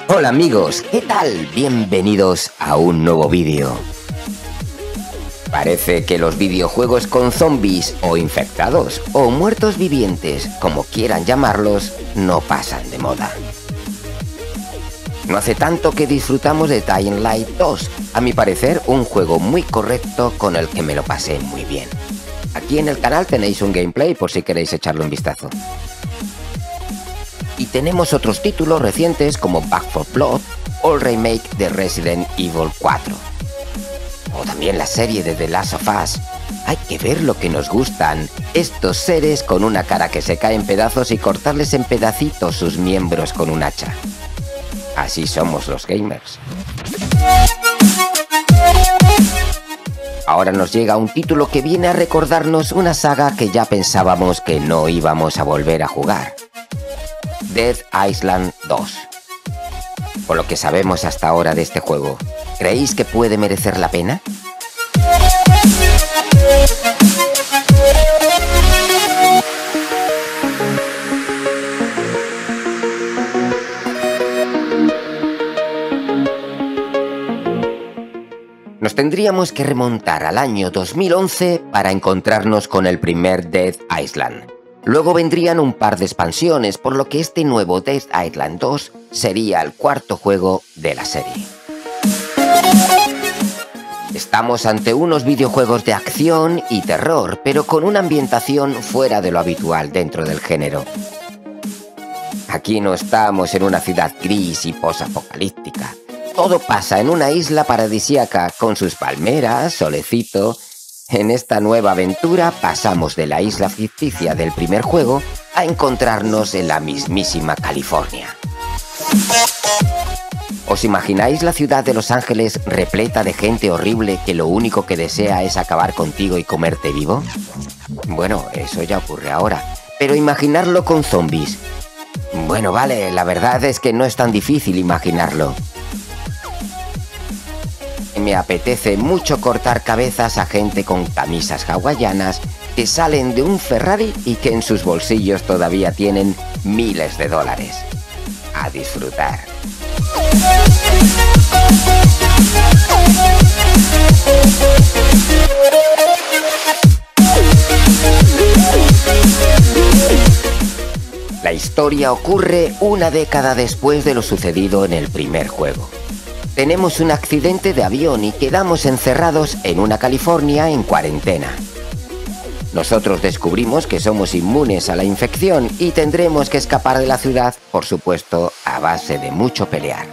Hola amigos, ¿qué tal? Bienvenidos a un nuevo vídeo. Parece que los videojuegos con zombies o infectados o muertos vivientes, como quieran llamarlos, no pasan de moda. No hace tanto que disfrutamos de Dying Light 2, a mi parecer un juego muy correcto con el que me lo pasé muy bien. Aquí en el canal tenéis un gameplay por si queréis echarle un vistazo. Y tenemos otros títulos recientes como Back 4 Blood o el remake de Resident Evil 4. O también la serie de The Last of Us. Hay que ver lo que nos gustan, estos seres con una cara que se cae en pedazos y cortarles en pedacitos sus miembros con un hacha. Así somos los gamers. Ahora nos llega un título que viene a recordarnos una saga que ya pensábamos que no íbamos a volver a jugar. Dead Island 2. Por lo que sabemos hasta ahora de este juego, ¿creéis que puede merecer la pena? Nos tendríamos que remontar al año 2011 para encontrarnos con el primer Dead Island. Luego vendrían un par de expansiones, por lo que este nuevo Dead Island 2 sería el cuarto juego de la serie. Estamos ante unos videojuegos de acción y terror, pero con una ambientación fuera de lo habitual dentro del género. Aquí no estamos en una ciudad gris y posapocalíptica. Todo pasa en una isla paradisíaca con sus palmeras, solecito. En esta nueva aventura pasamos de la isla ficticia del primer juego a encontrarnos en la mismísima California. ¿Os imagináis la ciudad de Los Ángeles repleta de gente horrible que lo único que desea es acabar contigo y comerte vivo? Bueno, eso ya ocurre ahora, pero imaginarlo con zombies. Bueno, vale, la verdad es que no es tan difícil imaginarlo. Me apetece mucho cortar cabezas a gente con camisas hawaianas que salen de un Ferrari y que en sus bolsillos todavía tienen miles de dólares. A disfrutar. La historia ocurre una década después de lo sucedido en el primer juego. Tenemos un accidente de avión y quedamos encerrados en una California en cuarentena. Nosotros descubrimos que somos inmunes a la infección y tendremos que escapar de la ciudad, por supuesto, a base de mucho pelear.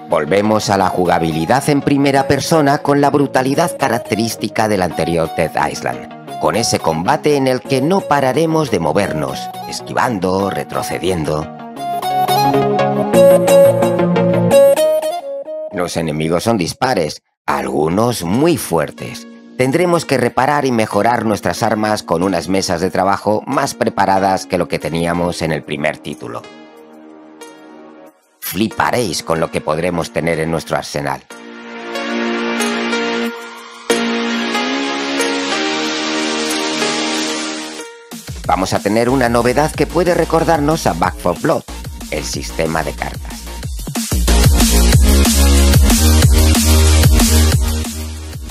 Volvemos a la jugabilidad en primera persona con la brutalidad característica del anterior Dead Island, con ese combate en el que no pararemos de movernos, esquivando, retrocediendo. Los enemigos son dispares, algunos muy fuertes. Tendremos que reparar y mejorar nuestras armas con unas mesas de trabajo más preparadas que lo que teníamos en el primer título. Fliparéis con lo que podremos tener en nuestro arsenal. Vamos a tener una novedad que puede recordarnos a Back 4 Blood, el sistema de cartas.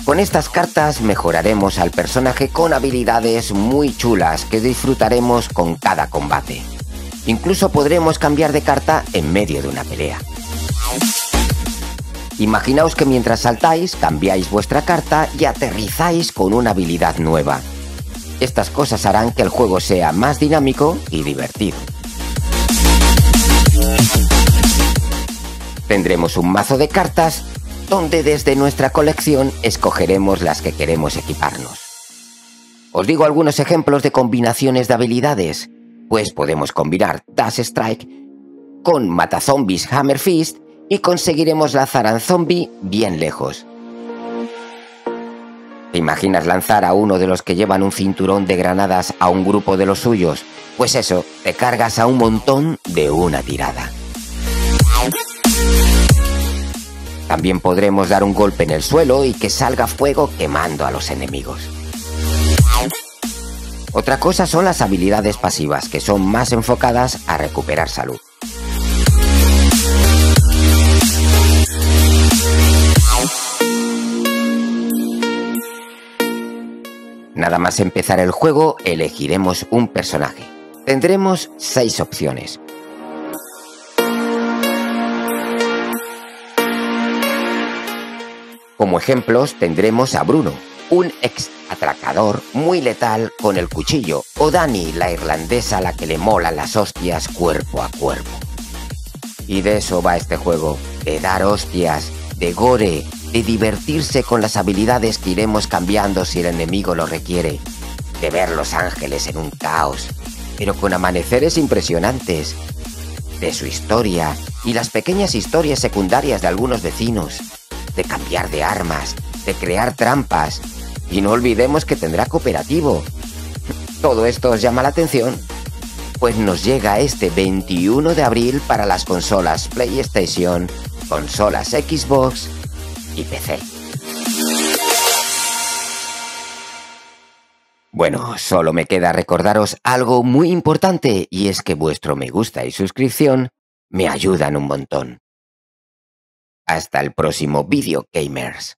Con estas cartas mejoraremos al personaje con habilidades muy chulas que disfrutaremos con cada combate. Incluso podremos cambiar de carta en medio de una pelea. Imaginaos que mientras saltáis, cambiáis vuestra carta y aterrizáis con una habilidad nueva. Estas cosas harán que el juego sea más dinámico y divertido. Tendremos un mazo de cartas donde desde nuestra colección escogeremos las que queremos equiparnos. Os digo algunos ejemplos de combinaciones de habilidades, pues podemos combinar Dash Strike con Matazombies Hammer Fist y conseguiremos lanzar a un zombie bien lejos. ¿Te imaginas lanzar a uno de los que llevan un cinturón de granadas a un grupo de los suyos? Pues eso, te cargas a un montón de una tirada. También podremos dar un golpe en el suelo y que salga fuego quemando a los enemigos. Otra cosa son las habilidades pasivas, que son más enfocadas a recuperar salud. Nada más empezar el juego, elegiremos un personaje. Tendremos 6 opciones. Como ejemplos tendremos a Bruno, un ex atracador muy letal con el cuchillo, o Dani, la irlandesa a la que le molan las hostias cuerpo a cuerpo. Y de eso va este juego, de dar hostias, de gore, de divertirse con las habilidades que iremos cambiando si el enemigo lo requiere, de ver los ángeles en un caos, pero con amaneceres impresionantes, de su historia y las pequeñas historias secundarias de algunos vecinos, de cambiar de armas, de crear trampas, y no olvidemos que tendrá cooperativo. ¿Todo esto os llama la atención? Pues nos llega este 21 de abril para las consolas PlayStation, consolas Xbox y PC. Bueno, solo me queda recordaros algo muy importante, y es que vuestro me gusta y suscripción me ayudan un montón. Hasta el próximo vídeo, gamers.